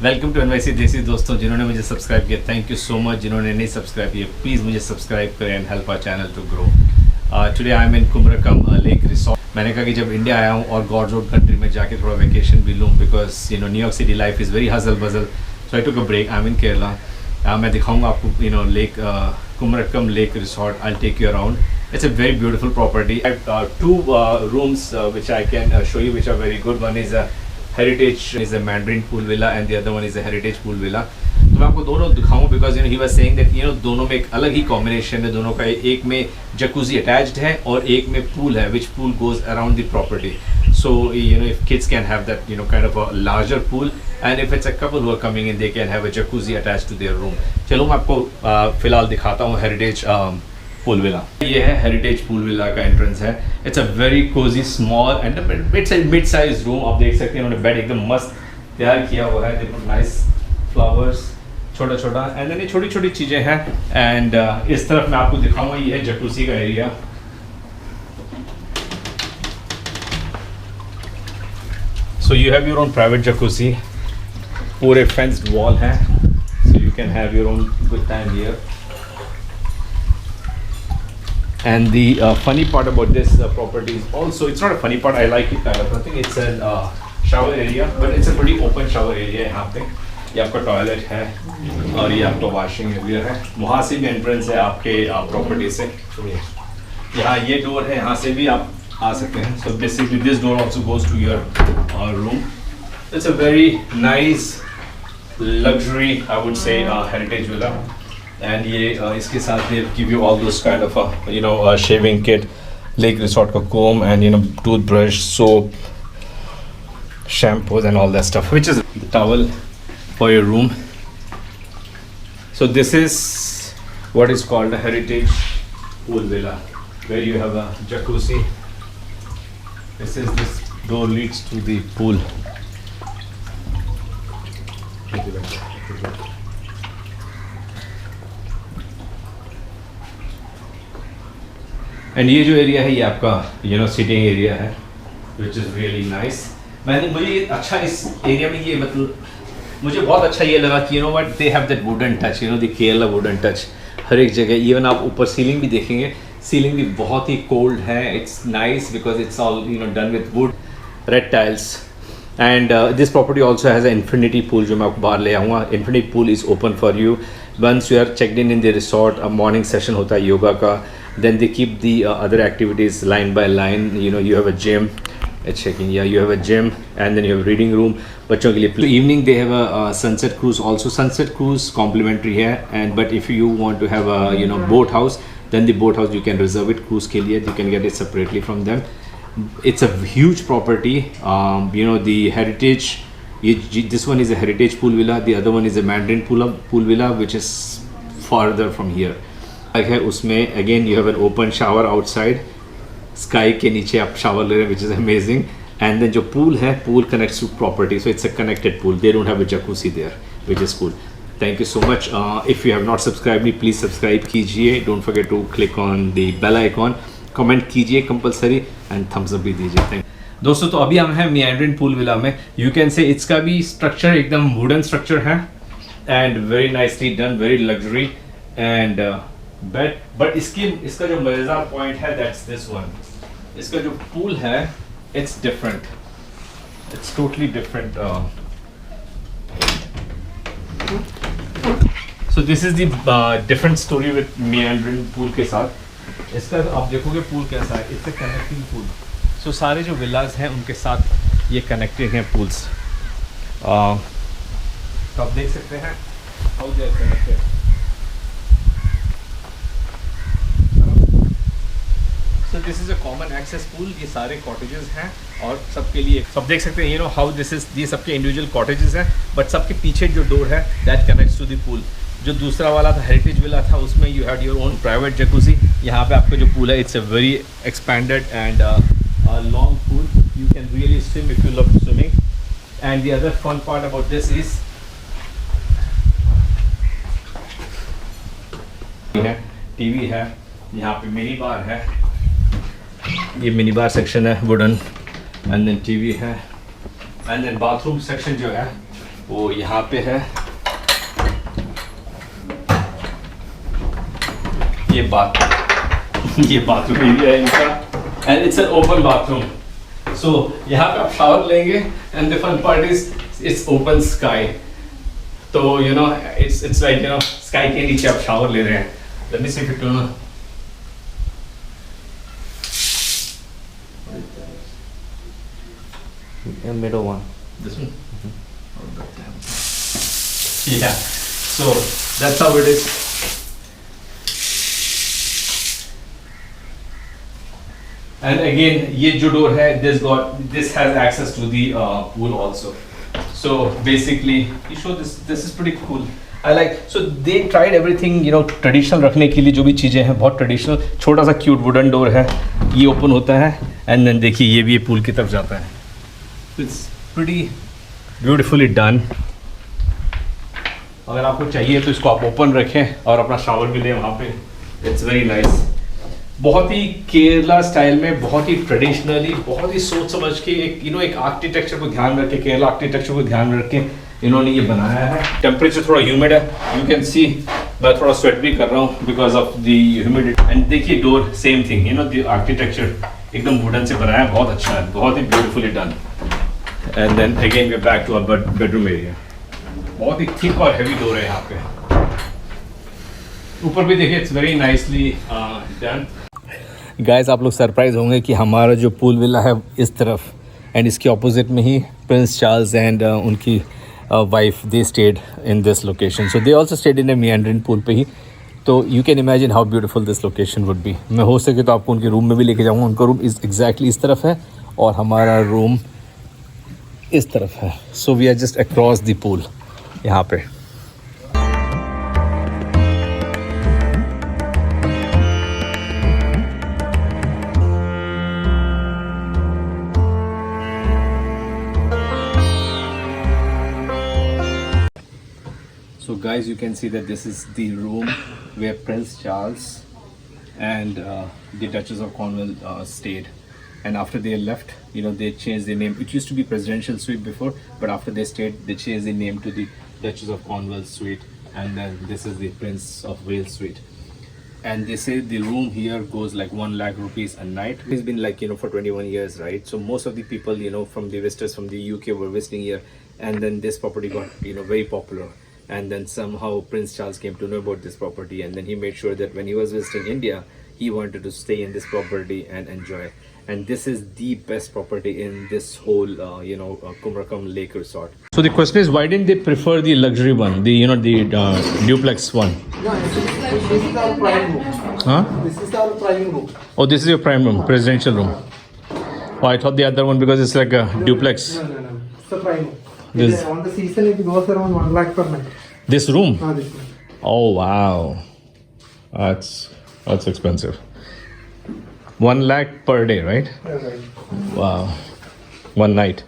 Welcome to NYC देसी। दोस्तों जिन्होंने मुझे सब्सक्राइब किया थैंक यू सो मच, जिन्होंने नहीं सब्सक्राइब किया प्लीज़ मुझे सब्सक्राइब करें and help our channel to grow. Today I am in Kumarakom lake resort. मैंने कहा कि जब इंडिया आया हूँ और गॉड्स ओन कंट्री में जाके थोड़ा वेकेशन भी लूँ, because New York city life is very hustle bustle, so I took a break. I am in Kerala. मैं दिखाऊंगा आपको lake Kumarakom lake resort. I take you around. It's a very beautiful property. I have two rooms which I can show you, which are very good. One is a heritage, is a Mandarin pool villa, and the other one is a heritage pool villa. तो मैं आपको दोनों दिखाऊं because he was saying that दोनों में एक अलग ही combination है दोनों का। एक में jacuzzi attached है और एक में pool है, which pool goes around the property. So if kids can have that kind of a larger pool, and if it's a couple who are coming in, they can have a jacuzzi attached to their room. चलो मैं आपको फिलहाल दिखाता हूँ heritage pool villa. ये है heritage pool villa का entrance है। It's a very Cozi small and it's a mid size room. आप देख सकते हैं उन्होंने बेड एकदम मस्त तैयार किया हुआ है। देखो नाइस फ्लावर्स, छोटा छोटा, एंड देन ये छोटी छोटी चीज़ें हैं। एंड इस तरफ मैं आपको दिखाऊंगा, ये है जकूसी का area. So you have your own private Jacuzzi, पूरे फेंस्ड वॉल है, so you can have your own good time here. And the funny part about this property is also, it's not a funny part, I like it kind of. I think it's a shower area, but it's a pretty open shower area यहाँ पे। ये आपका toilet है और ये आपका washing area है। वहाँ से भी एंट्रेंस है आपके प्रॉपर्टी से। यहाँ ये डोर है, यहाँ से भी आप आ सकते हैं। So basically this door also goes to your room. It's a very nice luxury, I would say, heritage villa. And ये इसके साथ they give you all those kind of shaving kit, lake resort का comb and toothbrush, soap, shampoos and all that stuff, which is the towel for your room. So this is what is called a heritage pool villa, where you have a jacuzzi. This door leads to the pool. And ये जो area है ये आपका sitting area है, which is really nice. मुझे अच्छा इस area में ये मुझे बहुत अच्छा ये लगा कि what they have that wooden touch, the Kerala wooden touch हर एक जगह। इवन आप ऊपर सीलिंग भी देखेंगे, सीलिंग भी बहुत ही कोल्ड है। It's nice because it's all done with wood, red tiles. And this property also has a infinity pool, जो मैं आपको बाहर ले आऊँगा। Infinity pool is open for you once you are checked in the resort. Morning session होता है योगा का, then they keep the other activities line by line. You have a gym, it's checking, yeah, you have a gym, and then you have a reading room बच्चों के लिए। So evening they have a sunset cruise also. Sunset cruise complimentary है, and but if you want to have a boat house, then the boat house you can reserve it cruise के लिए, you can get it separately from them. It's a huge property. The heritage, this one is a heritage pool villa, the other one is a Mandarin pool villa, which is farther from here. है उसमें again you have an open shower outside, sky के नीचे आप shower ले रहे हैं, which is amazing. And then जो pool है, pool connects to property, so it's a connected pool. They don't have a Jacuzzi there, which is cool. Thank you so much. If you have not subscribe me, please subscribe कीजिए। Don't forget to click on the bell icon, comment कीजिए compulsory, and thumbs up भी दीजिए। Thank दोस्तों। तो अभी हम हैं mandarin pool villa में। यू कैन से इसका भी स्ट्रक्चर एकदम वुडन स्ट्रक्चर है, and very nicely done, very luxury and but इसका जो मजेदार पॉइंट है, दैट्स दिस वन। इसका जो पूल है, it's different, it's totally different. So this is the different story with mandarin pool के साथ। इसका आप देखोगे पूल कैसा है, it's a connecting pool. So सारे जो विलास हैं उनके साथ ये कनेक्टेड हैं पूल्स। तो आप देख सकते हैं how they are connected. So this is a common access pool. ये सारे कॉटेजेस हैं और सबके लिए सब देख सकते हैं हाउ दिस इज, ये सबके इंडिविजुअल कॉटेजेस हैं, बट सबके पीछे जो डोर है that connects to the pool. जो दूसरा वाला था हेरिटेज विला था, उसमें you had your own private Jacuzzi. यहाँ पे आपका जो पूल है, it's a very expanded and long pool. You can really swim if you love swimming. And the other fun part about this is TV है, यहाँ पे mini bar है, ये मिनी बार सेक्शन है वुडन, एंड देन टीवी है, and then bathroom section जो है वो यहाँ पे है, ये बाथरूम एरिया है इनका, and it's an open bathroom. So यहाँ पे आप शावर लेंगे, and the fun part is it's open sky. तो you know it's like you know sky के नीचे आप शावर ले रहे हैं. Let me see if it turn. The middle one. This one? Yeah, so that's how it is. And again, ये जो door है, this has access to the pool also. So basically, you show this is pretty cool. I like, so they tried everything, you know, traditional रखने के लिए जो भी चीज़ें हैं बहुत traditional. छोटा सा cute wooden door है, ये open होता है, and then देखिए ये भी pool की तरफ जाता है. It's pretty beautifully done. अगर आपको चाहिए तो इसको आप ओपन रखें और अपना शावर भी लें वहाँ पे. It's very nice. बहुत ही केरला स्टाइल में, बहुत ही ट्रेडिशनली, बहुत ही सोच समझ के एक एक आर्किटेक्चर को ध्यान रख के, केरला आर्किटेक्चर को ध्यान रख के इन्होंने ये बनाया है. टेम्परेचर थोड़ा ह्यूमिड है, यू कैन सी. मैं थोड़ा स्वेट भी कर रहा हूँ because of the humidity. And देखिए door same thing, the architecture एकदम वुडन से बनाया है, बहुत अच्छा है, बहुत ही beautifully done. And then again we back to our bedroom area. बहुत ही थिक और हैवी डोर है यहाँ पे. ऊपर भी देखिए it's very nicely done. Guys आप लोग सरप्राइज होंगे कि हमारा जो पूल विला है इस तरफ, एंड इसके ऑपोजिट में ही प्रिंस चार्ल्स एंड उनकी wife they stayed in this location. So they also stayed in a meandering pool पे ही. तो you can imagine how beautiful this location would be. मैं हो सके तो आपको उनके रूम में भी लेके जाऊँगा. उनका रूम इस एग्जैक्टली इस तरफ है और हमारा रूम इस तरफ है. So we are just across the pool यहाँ पे. So guys, you can see that this is the room where Prince Charles and the Duchess of Cornwall stayed. And after they left, they changed their name. It used to be Presidential Suite before, but after they stayed, they changed the name to the Duchess of Cornwall Suite. And then this is the Prince of Wales Suite. And they say the room here goes like 1 lakh rupees a night. It's been like, for 21 years, right? So most of the people, from the visitors from the UK were visiting here. And then this property got, very popular. And then somehow Prince Charles came to know about this property. And then he made sure that when he was visiting India, he wanted to stay in this property and enjoy. And this is the best property in this whole, Kumrakam Lake Resort. So the question is, why didn't they prefer the luxury one, the duplex one? No, this is our prime room. Huh? This is our prime room. Oh, this is your prime room, presidential room. Oh, I thought the other one because it's like a duplex. No. It's the prime room. This- On the season, it goes around 1 lakh per night. This room? This one. Oh wow, that's expensive. 1 lakh per day, right? Right. Wow, one night.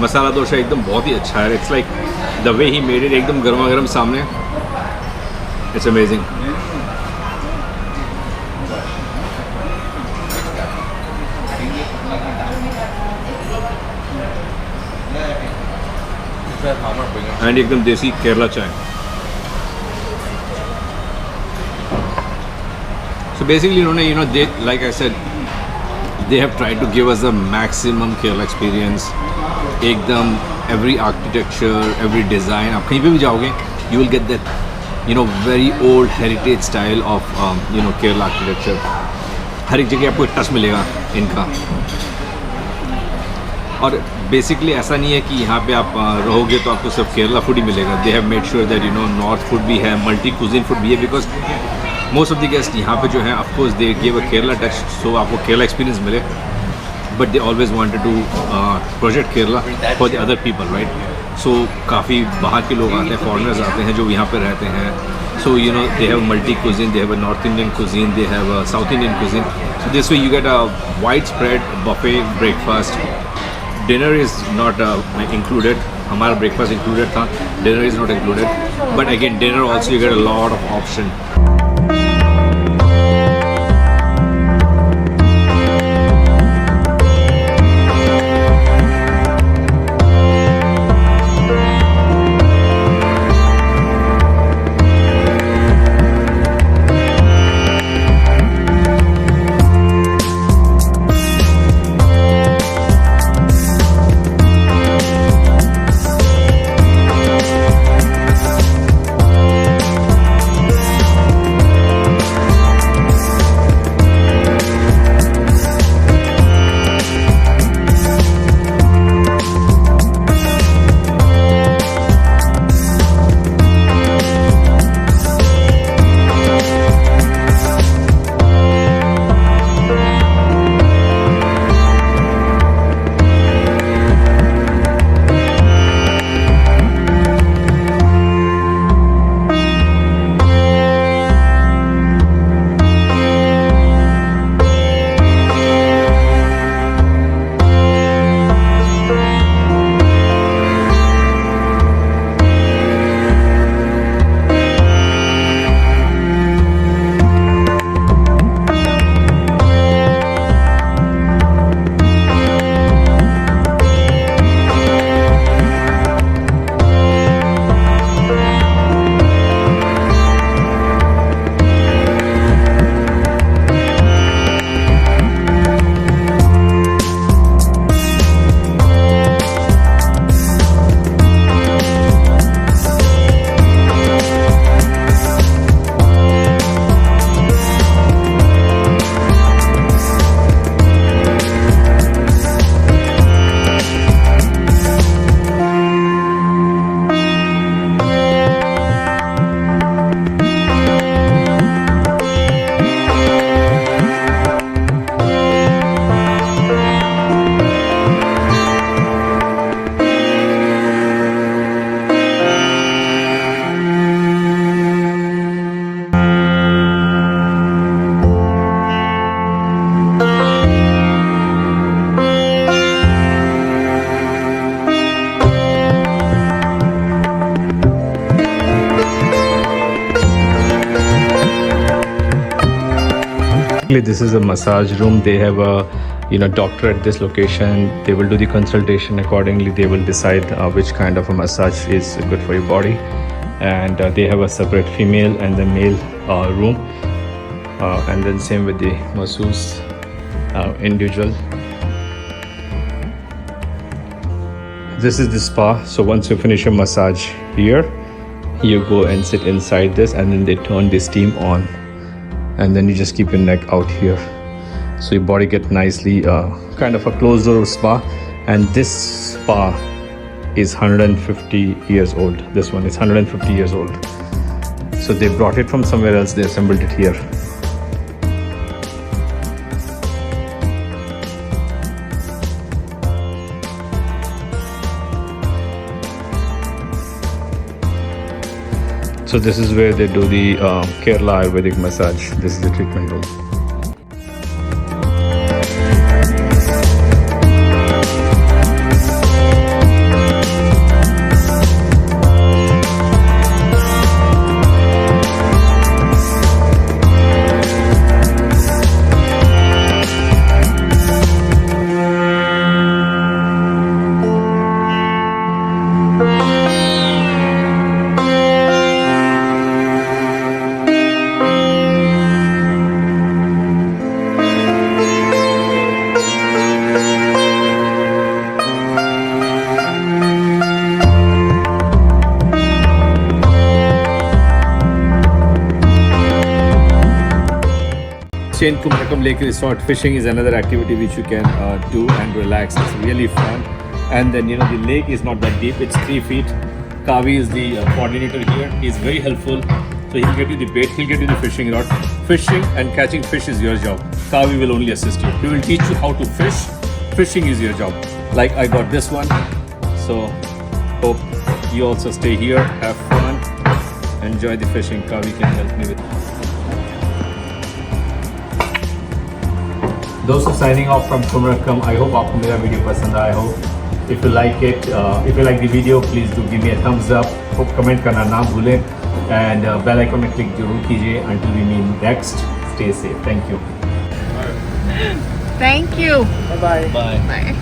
Masala dosa एकदम बहुत ही अच्छा है. It's like the way he made it, एकदम गर्मा गर्म सामने. It's amazing. And एकदम देसी केरला चाय. So basically, they, like I said, they have tried to give us the maximum Kerala experience. एकदम every architecture, every design. आप कहीं पे भी जाओगे, you will get that, very old heritage style of, Kerala architecture. हर एक जगह आपको touch मिलेगा इनका. और बेसिकली ऐसा नहीं है कि यहाँ पे आप रहोगे तो आपको सिर्फ केरला फूड ही मिलेगा. They have made sure that north food भी है, मल्टी कुजिन फूड भी है, because most of the guest यहाँ पे जो है of course they give a Kerala touch, so आपको केरला एक्सपीरियंस मिले. But they always wanted to project Kerala for the other people, right. So काफ़ी बाहर के लोग आते हैं, फॉरेनर्स आते हैं जो यहाँ पे रहते हैं. So they have multi cuisine, they have a north Indian cuisine, they have a south Indian cuisine. So this way you get a wide spread buffet breakfast. Dinner is not included. हमारा breakfast included था. Dinner is not included. But again, dinner also you get a lot of option. This is a massage room. They have a doctor at this location. They will do the consultation accordingly. They will decide which kind of a massage is good for your body. And they have a separate female and the male room. And then same with the masseuse individual. This is the spa. So once you finish your massage here, you go and sit inside this, and then they turn the steam on. And then you just keep your neck out here, so your body get nicely kind of a closed door spa. And this spa is 150 years old. This one is 150 years old. So they brought it from somewhere else, they assembled it here. So this is where they do the Kerala Ayurvedic massage. This is the treatment room. stay in Kumarakom Lake Resort, fishing is another activity which you can do and relax. It's really fun. And then you know the lake is not that deep; it's 3 feet. Kavi is the coordinator here. He's very helpful. So he'll get you the bait, he'll get you the fishing rod. Fishing and catching fish is your job. Kavi will only assist you. He will teach you how to fish. Fishing is your job. Like I got this one. So hope you also stay here, have fun, enjoy the fishing. Kavi can help me with. Those are signing off from Kumarakom. I hope आपको मेरा video पसंद आया हो. If you like it, if you like the video, please do give me a thumbs up. Hope comment करना ना भूलें and bell icon में click जरूर कीजिए. Until we meet next, stay safe. Thank you. Thank you. Bye bye. Bye. Bye.